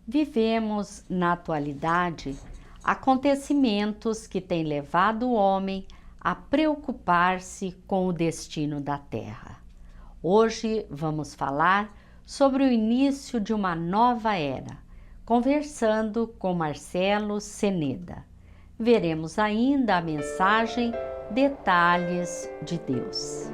Vivemos, na atualidade, acontecimentos que têm levado o homem a preocupar-se com o destino da Terra. Hoje vamos falar sobre o início de uma nova era, conversando com Marcelo Ceneda. Veremos ainda a mensagem Detalhes de Deus.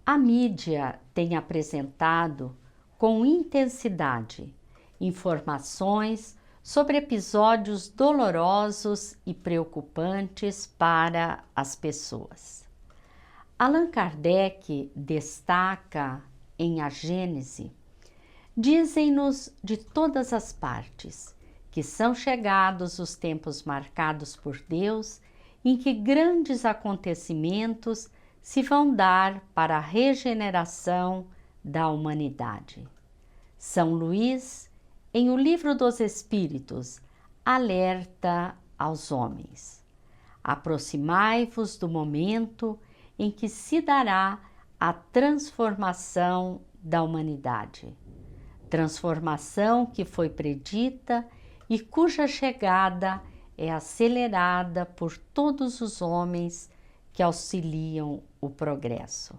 A mídia tem apresentado com intensidade informações sobre episódios dolorosos e preocupantes para as pessoas. Allan Kardec destaca em A Gênese: dizem-nos de todas as partes que são chegados os tempos marcados por Deus em que grandes acontecimentos se vão dar para a regeneração da humanidade. São Luís, em O Livro dos Espíritos, alerta aos homens: aproximai-vos do momento em que se dará a transformação da humanidade. Transformação que foi predita e cuja chegada é acelerada por todos os homens que auxiliam o progresso.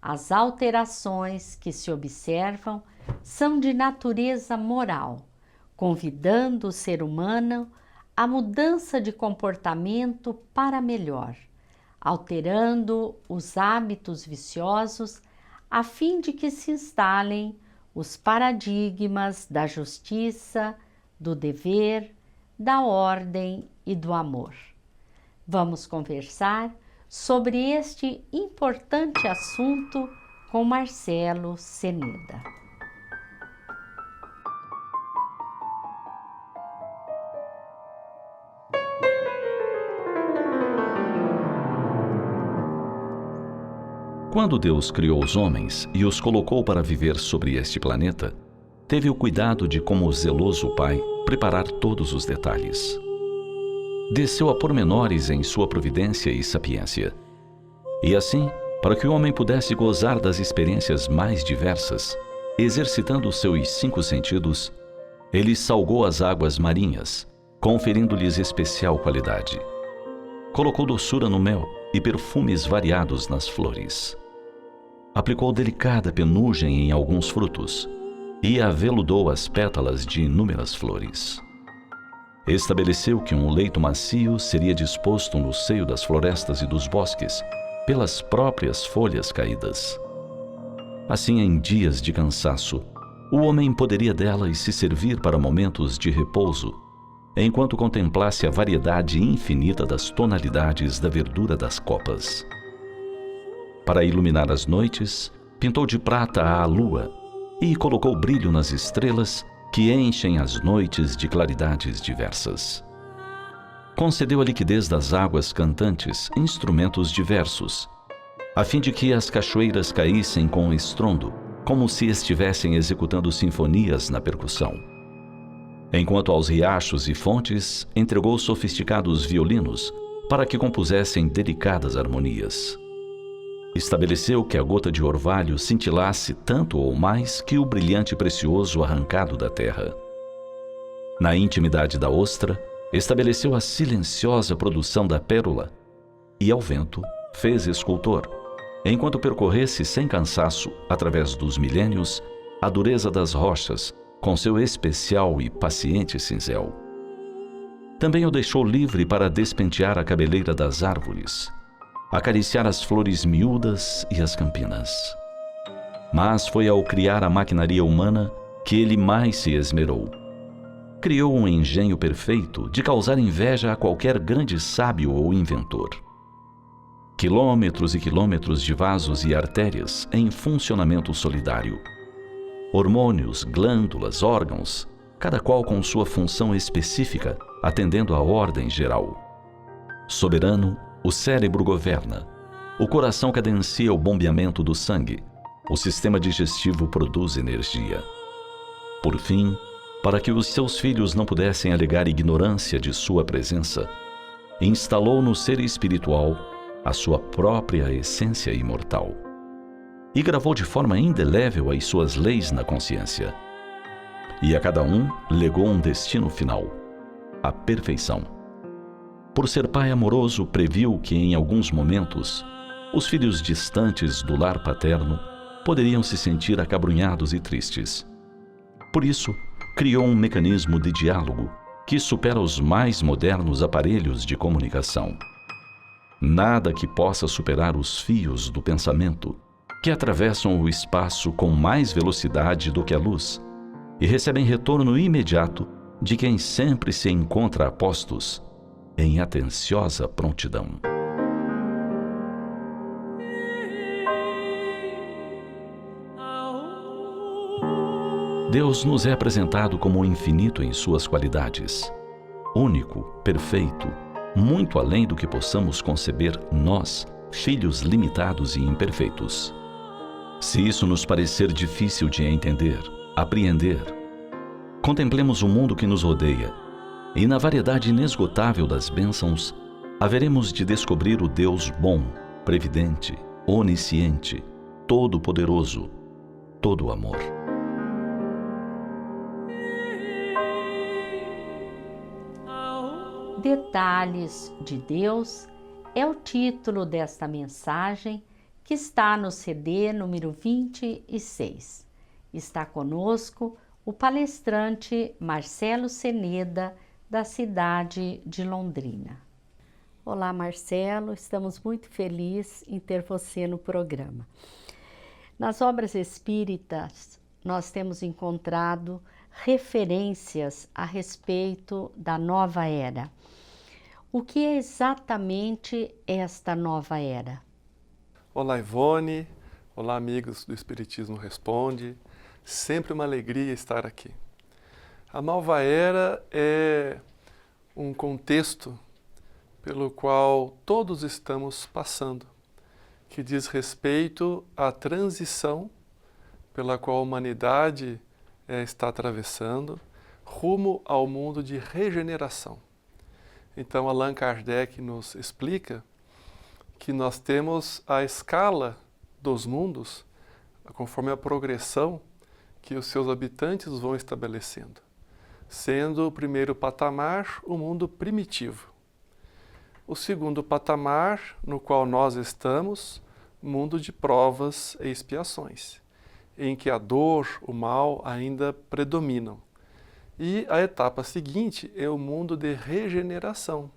As alterações que se observam são de natureza moral, convidando o ser humano à mudança de comportamento para melhor, alterando os hábitos viciosos a fim de que se instalem os paradigmas da justiça, do dever, da ordem e do amor. Vamos conversar sobre este importante assunto com Marcelo Ceneda. Quando Deus criou os homens e os colocou para viver sobre este planeta, teve o cuidado de, como zeloso Pai, preparar todos os detalhes. Desceu a pormenores em sua providência e sapiência. E assim, para que o homem pudesse gozar das experiências mais diversas, exercitando os seus 5 sentidos, ele salgou as águas marinhas, conferindo-lhes especial qualidade. Colocou doçura no mel e perfumes variados nas flores. Aplicou delicada penugem em alguns frutos e aveludou as pétalas de inúmeras flores. Estabeleceu que um leito macio seria disposto no seio das florestas e dos bosques, pelas próprias folhas caídas. Assim, em dias de cansaço, o homem poderia delas se servir para momentos de repouso, enquanto contemplasse a variedade infinita das tonalidades da verdura das copas. Para iluminar as noites, pintou de prata a lua e colocou brilho nas estrelas que enchem as noites de claridades diversas. Concedeu a liquidez das águas cantantes instrumentos diversos, a fim de que as cachoeiras caíssem com estrondo, como se estivessem executando sinfonias na percussão. Enquanto aos riachos e fontes entregou sofisticados violinos para que compusessem delicadas harmonias. Estabeleceu que a gota de orvalho cintilasse tanto ou mais que o brilhante precioso arrancado da terra. Na intimidade da ostra, estabeleceu a silenciosa produção da pérola e ao vento fez escultor, enquanto percorresse sem cansaço, através dos milênios, a dureza das rochas com seu especial e paciente cincel. Também o deixou livre para despentear a cabeleira das árvores, acariciar as flores miúdas e as campinas. Mas foi ao criar a maquinaria humana que ele mais se esmerou. Criou um engenho perfeito de causar inveja a qualquer grande sábio ou inventor. Quilômetros e quilômetros de vasos e artérias em funcionamento solidário. Hormônios, glândulas, órgãos, cada qual com sua função específica, atendendo à ordem geral. Soberano, o cérebro governa, o coração cadencia o bombeamento do sangue, o sistema digestivo produz energia. Por fim, para que os seus filhos não pudessem alegar ignorância de sua presença, instalou no ser espiritual a sua própria essência imortal e gravou de forma indelével as suas leis na consciência. E a cada um legou um destino final, a perfeição. Por ser pai amoroso, previu que em alguns momentos os filhos distantes do lar paterno poderiam se sentir acabrunhados e tristes. Por isso, criou um mecanismo de diálogo que supera os mais modernos aparelhos de comunicação. Nada que possa superar os fios do pensamento, que atravessam o espaço com mais velocidade do que a luz e recebem retorno imediato de quem sempre se encontra a postos, em atenciosa prontidão. Deus nos é apresentado como infinito em suas qualidades, único, perfeito, muito além do que possamos conceber nós, filhos limitados e imperfeitos. Se isso nos parecer difícil de entender, apreender, contemplemos o mundo que nos rodeia e, na variedade inesgotável das bênçãos, haveremos de descobrir o Deus bom, previdente, onisciente, todo-poderoso, todo amor. Detalhes de Deus é o título desta mensagem que está no CD número 26. Está conosco o palestrante Marcelo Ceneda, da cidade de Londrina. Olá, Marcelo, estamos muito felizes em ter você no programa. Nas obras espíritas, nós temos encontrado referências a respeito da nova era. O que é exatamente esta nova era? Olá, Ivone. Olá, amigos do Espiritismo Responde. Sempre uma alegria estar aqui. A nova era é um contexto pelo qual todos estamos passando, que diz respeito à transição pela qual a humanidade está atravessando rumo ao mundo de regeneração. Então, Allan Kardec nos explica que nós temos a escala dos mundos conforme a progressão que os seus habitantes vão estabelecendo, sendo o primeiro patamar o mundo primitivo. O segundo patamar, no qual nós estamos, mundo de provas e expiações, em que a dor, o mal ainda predominam. E a etapa seguinte é o mundo de regeneração,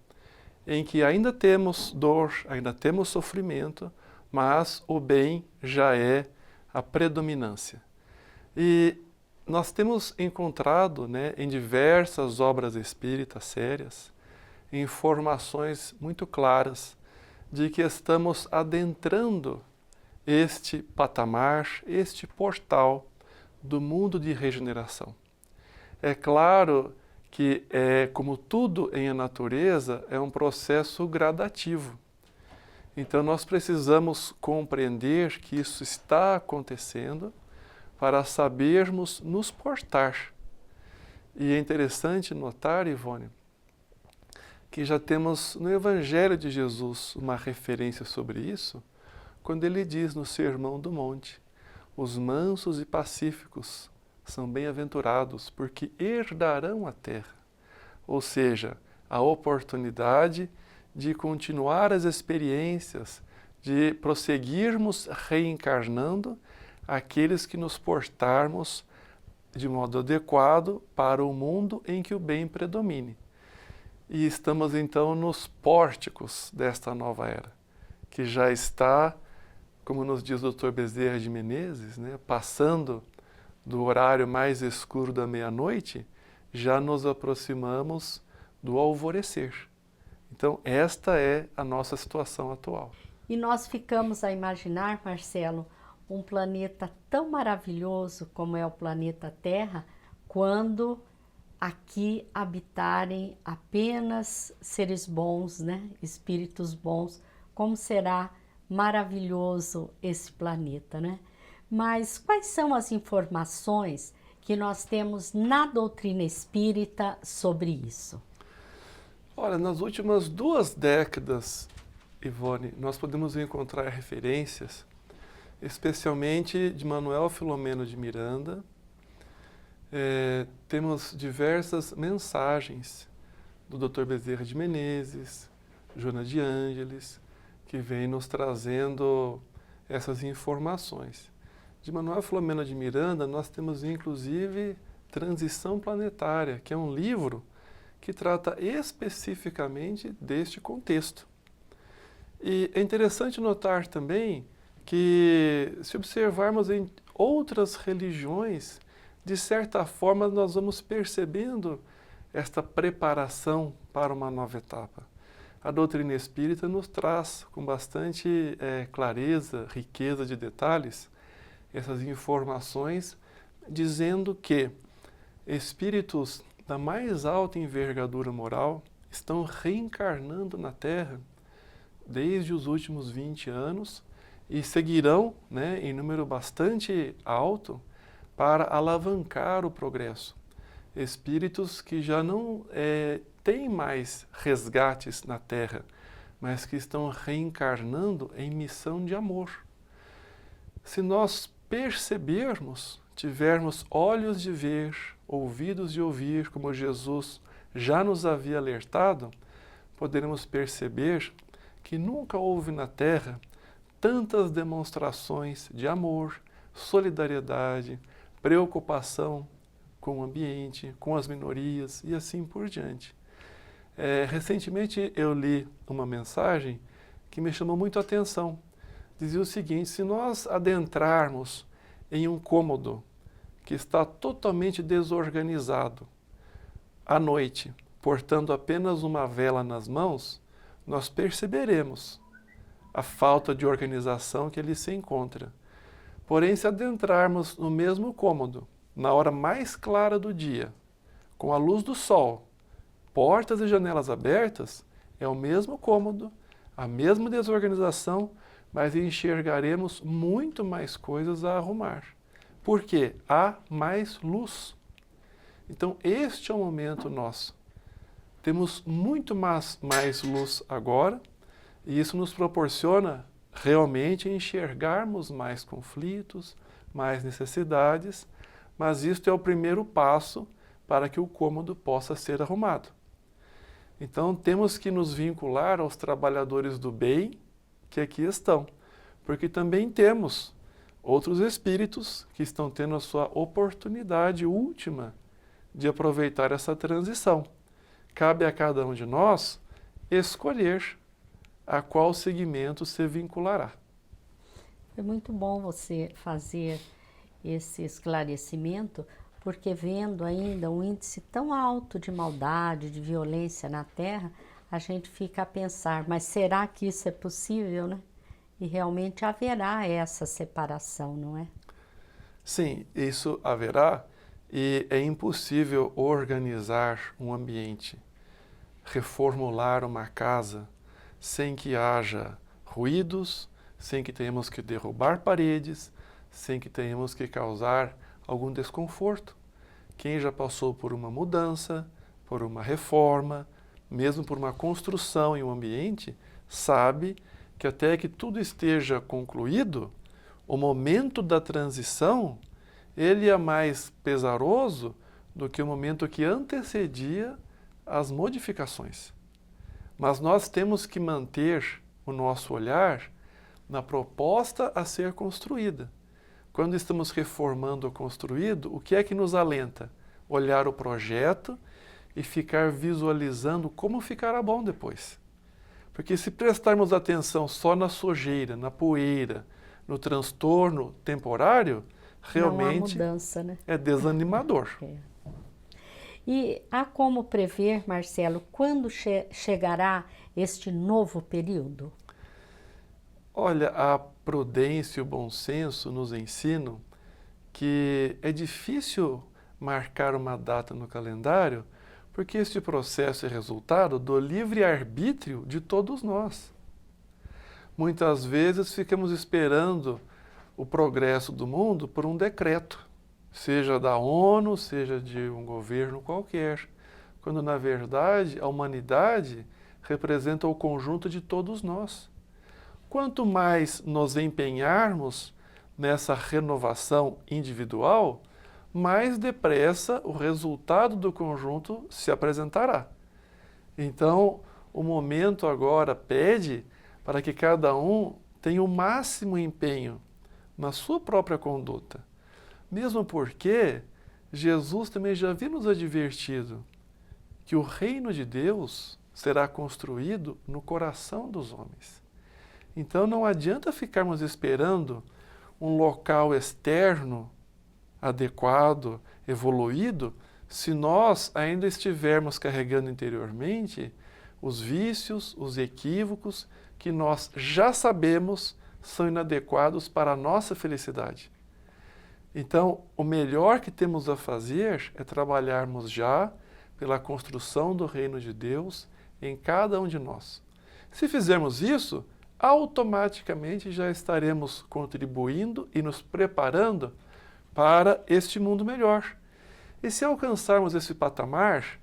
em que ainda temos dor, ainda temos sofrimento, mas o bem já é a predominância. E nós temos encontrado, em diversas obras espíritas sérias, informações muito claras de que estamos adentrando este patamar, este portal do mundo de regeneração. É claro que, como tudo em a natureza, é um processo gradativo. Então, nós precisamos compreender que isso está acontecendo para sabermos nos portar. E é interessante notar, Ivone, que já temos no Evangelho de Jesus uma referência sobre isso, quando ele diz no Sermão do Monte: os mansos e pacíficos são bem-aventurados, porque herdarão a terra. Ou seja, a oportunidade de continuar as experiências, de prosseguirmos reencarnando aqueles que nos portarmos de modo adequado para o mundo em que o bem predomine. E estamos então nos pórticos desta nova era, que já está, como nos diz o Dr. Bezerra de Menezes, passando do horário mais escuro da meia-noite, já nos aproximamos do alvorecer. Então, esta é a nossa situação atual. E nós ficamos a imaginar, Marcelo, um planeta tão maravilhoso como é o planeta Terra, quando aqui habitarem apenas seres bons, espíritos bons, como será maravilhoso esse planeta, Mas quais são as informações que nós temos na doutrina espírita sobre isso? Olha, nas últimas 2 décadas, Ivone, nós podemos encontrar referências, especialmente de Manuel Filomeno de Miranda. Temos diversas mensagens do Dr. Bezerra de Menezes, Joana de Ângeles, que vem nos trazendo essas informações. De Manuel Filomeno de Miranda, nós temos inclusive Transição Planetária, que é um livro que trata especificamente deste contexto. E é interessante notar também que, se observarmos em outras religiões, de certa forma nós vamos percebendo esta preparação para uma nova etapa. A doutrina espírita nos traz com bastante clareza, riqueza de detalhes, essas informações, dizendo que espíritos da mais alta envergadura moral estão reencarnando na Terra desde os últimos 20 anos e seguirão, em número bastante alto, para alavancar o progresso. Espíritos que já não têm mais resgates na Terra, mas que estão reencarnando em missão de amor. Se nós percebermos, tivermos olhos de ver, ouvidos de ouvir, como Jesus já nos havia alertado, poderemos perceber que nunca houve na Terra tantas demonstrações de amor, solidariedade, preocupação com o ambiente, com as minorias e assim por diante. Recentemente eu li uma mensagem que me chamou muito a atenção. Dizia o seguinte: se nós adentrarmos em um cômodo que está totalmente desorganizado, à noite, portando apenas uma vela nas mãos, nós perceberemos a falta de organização que ali se encontra. Porém, se adentrarmos no mesmo cômodo, na hora mais clara do dia, com a luz do sol, portas e janelas abertas, é o mesmo cômodo, a mesma desorganização, mas enxergaremos muito mais coisas a arrumar. Porque há mais luz. Então, este é o momento nosso. Temos muito mais luz agora, e isso nos proporciona realmente enxergarmos mais conflitos, mais necessidades, mas isto é o primeiro passo para que o cômodo possa ser arrumado. Então, temos que nos vincular aos trabalhadores do bem que aqui estão, porque também temos outros espíritos que estão tendo a sua oportunidade última de aproveitar essa transição. Cabe a cada um de nós escolher a qual segmento se vinculará. Foi muito bom você fazer esse esclarecimento, porque vendo ainda um índice tão alto de maldade, de violência na Terra, a gente fica a pensar, mas será que isso é possível, né? E realmente haverá essa separação, não é? Sim, isso haverá, e é impossível organizar um ambiente, reformular uma casa, sem que haja ruídos, sem que tenhamos que derrubar paredes, sem que tenhamos que causar algum desconforto. Quem já passou por uma mudança, por uma reforma, mesmo por uma construção em um ambiente, sabe que até que tudo esteja concluído, o momento da transição, ele é mais pesaroso do que o momento que antecedia as modificações. Mas nós temos que manter o nosso olhar na proposta a ser construída. Quando estamos reformando o construído, o que é que nos alenta? Olhar o projeto e ficar visualizando como ficará bom depois. Porque se prestarmos atenção só na sujeira, na poeira, no transtorno temporário, realmente não há mudança, né? É desanimador. E há como prever, Marcelo, quando chegará este novo período? Olha, a prudência e o bom senso nos ensinam que é difícil marcar uma data no calendário, porque este processo é resultado do livre-arbítrio de todos nós. Muitas vezes ficamos esperando o progresso do mundo por um decreto, seja da ONU, seja de um governo qualquer. quando na verdade a humanidade representa o conjunto de todos nós. Quanto mais nos empenharmos nessa renovação individual, mais depressa o resultado do conjunto se apresentará. Então, o momento agora pede para que cada um tenha o máximo empenho na sua própria conduta. Mesmo porque Jesus também já havia nos advertido que o reino de Deus será construído no coração dos homens. Então não adianta ficarmos esperando um local externo adequado, evoluído, se nós ainda estivermos carregando interiormente os vícios, os equívocos que nós já sabemos são inadequados para a nossa felicidade. Então, o melhor que temos a fazer é trabalharmos já pela construção do reino de Deus em cada um de nós. Se fizermos isso, automaticamente já estaremos contribuindo e nos preparando para este mundo melhor. E se alcançarmos esse patamar,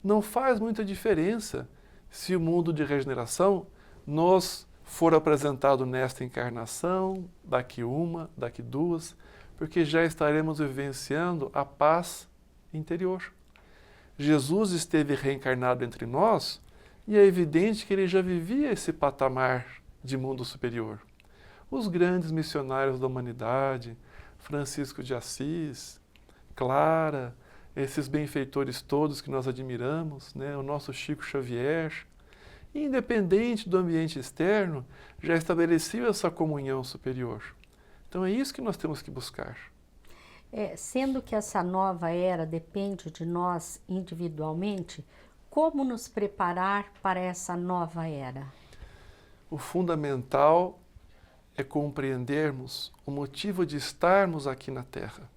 não faz muita diferença se o mundo de regeneração nos for apresentado nesta encarnação, daqui uma, daqui duas, porque já estaremos vivenciando a paz interior. Jesus esteve reencarnado entre nós e é evidente que ele já vivia esse patamar de mundo superior. Os grandes missionários da humanidade, Francisco de Assis, Clara, esses benfeitores todos que nós admiramos, né? O nosso Chico Xavier, independente do ambiente externo, já estabeleceu essa comunhão superior. Então é isso que nós temos que buscar. Sendo que essa nova era depende de nós individualmente, como nos preparar para essa nova era? O fundamental é compreendermos o motivo de estarmos aqui na Terra.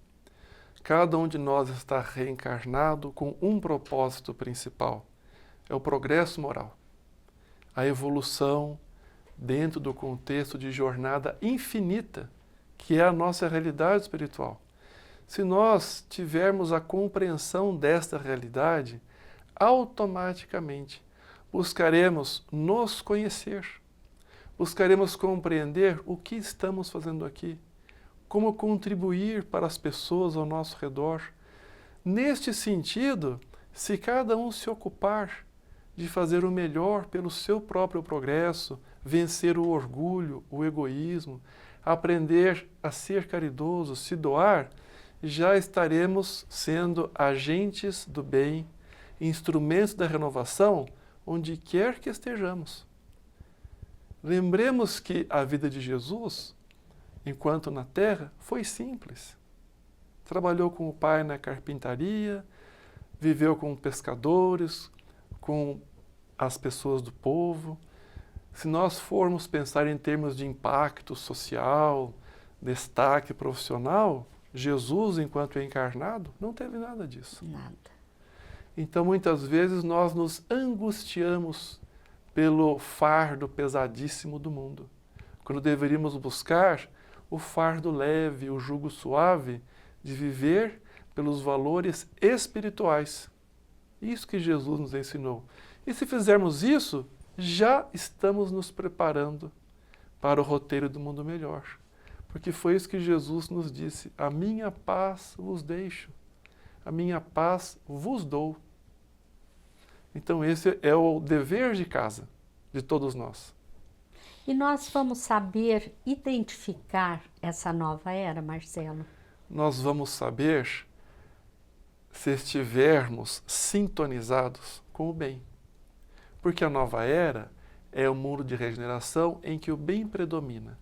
Cada um de nós está reencarnado com um propósito principal: é o progresso moral, a evolução dentro do contexto de jornada infinita, que é a nossa realidade espiritual. Se nós tivermos a compreensão desta realidade, automaticamente buscaremos nos conhecer, buscaremos compreender o que estamos fazendo aqui, como contribuir para as pessoas ao nosso redor. Neste sentido, se cada um se ocupar de fazer o melhor pelo seu próprio progresso, vencer o orgulho, o egoísmo, aprender a ser caridoso, se doar, já estaremos sendo agentes do bem, instrumentos da renovação, onde quer que estejamos. Lembremos que a vida de Jesus, enquanto na Terra, foi simples. Trabalhou com o Pai na carpintaria, viveu com pescadores, com as pessoas do povo. Se nós formos pensar em termos de impacto social, destaque profissional, Jesus, enquanto encarnado, não teve nada disso. Nada. Então, muitas vezes, nós nos angustiamos pelo fardo pesadíssimo do mundo, quando deveríamos buscar o fardo leve, o jugo suave de viver pelos valores espirituais. Isso que Jesus nos ensinou. E se fizermos isso, já estamos nos preparando para o roteiro do mundo melhor. Porque foi isso que Jesus nos disse: a minha paz vos deixo, a minha paz vos dou. Então esse é o dever de casa de todos nós. E nós vamos saber identificar essa nova era, Marcelo? Nós vamos saber se estivermos sintonizados com o bem. Porque a nova era é o mundo de regeneração em que o bem predomina.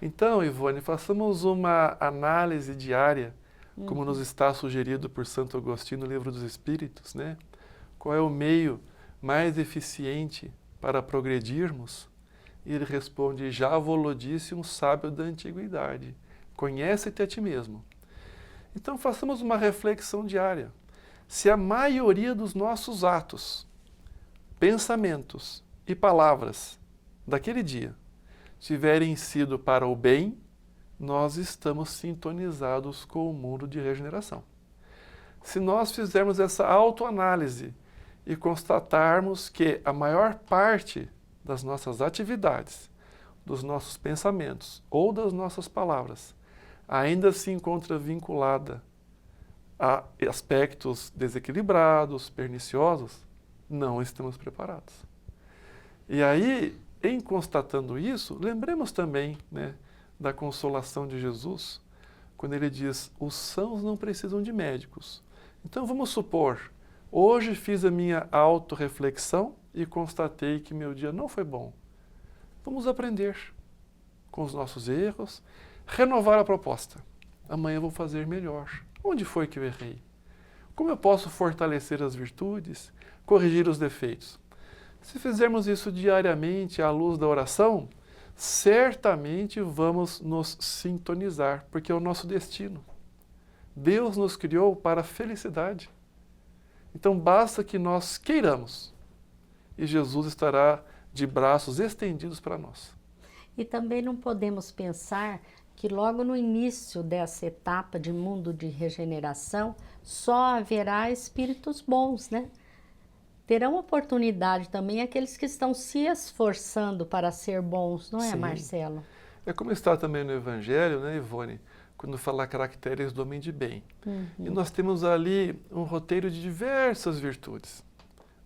Então, Ivone, façamos uma análise diária, como nos está sugerido por Santo Agostinho no Livro dos Espíritos, né? Qual é o meio mais eficiente para progredirmos? E ele responde: já vos disse um sábio da antiguidade, conhece-te a ti mesmo. Então, façamos uma reflexão diária. Se a maioria dos nossos atos, pensamentos e palavras daquele dia tiverem sido para o bem, nós estamos sintonizados com o mundo de regeneração. Se nós fizermos essa autoanálise e constatarmos que a maior parte das nossas atividades, dos nossos pensamentos ou das nossas palavras ainda se encontra vinculada a aspectos desequilibrados, perniciosos, não estamos preparados. E aí, em constatando isso, lembremos também, né, da consolação de Jesus, quando ele diz, os sãos não precisam de médicos. Então vamos supor, hoje fiz a minha autorreflexão e constatei que meu dia não foi bom. Vamos aprender com os nossos erros, renovar a proposta. Amanhã eu vou fazer melhor. Onde foi que eu errei? Como eu posso fortalecer as virtudes, corrigir os defeitos? Se fizermos isso diariamente à luz da oração, certamente vamos nos sintonizar, porque é o nosso destino. Deus nos criou para a felicidade. Então basta que nós queiramos e Jesus estará de braços estendidos para nós. E também não podemos pensar que logo no início dessa etapa de mundo de regeneração só haverá espíritos bons, né? Terão oportunidade também aqueles que estão se esforçando para ser bons, não é, Sim. Marcelo? É como está também no Evangelho, né, Ivone? Quando fala caracteres do homem de bem. E nós temos ali um roteiro de diversas virtudes.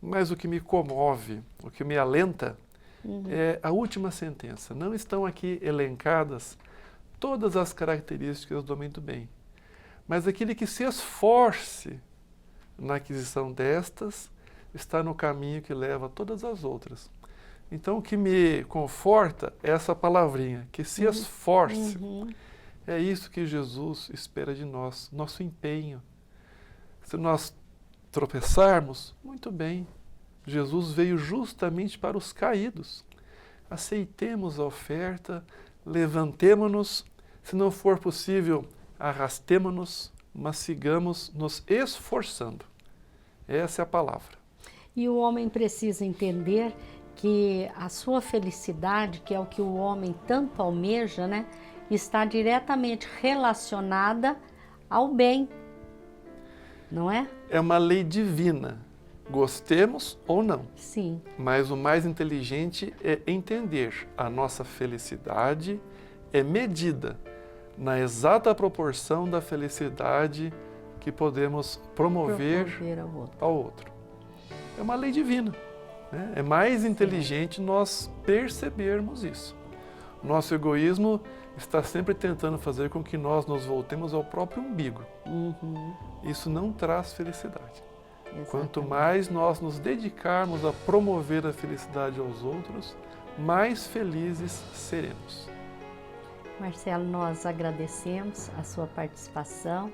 Mas o que me comove, o que me alenta, é a última sentença. Não estão aqui elencadas todas as características do homem do bem. Mas aquele que se esforce na aquisição destas, está no caminho que leva a todas as outras. Então, o que me conforta é essa palavrinha, que se esforce. É isso que Jesus espera de nós, nosso empenho. Se nós tropeçarmos, muito bem. Jesus veio justamente para os caídos. Aceitemos a oferta, levantemo-nos, se não for possível, arrastemo-nos, mas sigamos nos esforçando. Essa é a palavra. E o homem precisa entender que a sua felicidade, que é o que o homem tanto almeja, né, está diretamente relacionada ao bem, não é? É uma lei divina, gostemos ou não. Sim. Mas o mais inteligente é entender a nossa felicidade é medida na exata proporção da felicidade que podemos promover ao outro. É uma lei divina. Né? É mais inteligente nós percebermos isso. Nosso egoísmo está sempre tentando fazer com que nós nos voltemos ao próprio umbigo. Isso não traz felicidade. Exatamente. Quanto mais nós nos dedicarmos a promover a felicidade aos outros, mais felizes seremos. Marcelo, nós agradecemos a sua participação,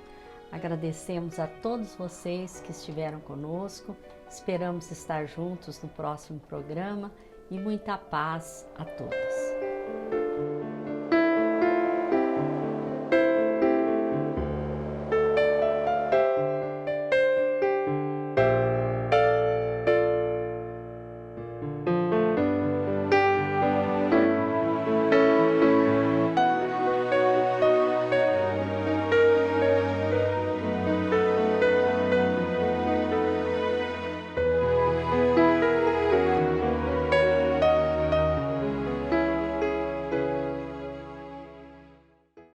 agradecemos a todos vocês que estiveram conosco, esperamos estar juntos no próximo programa e muita paz a todos.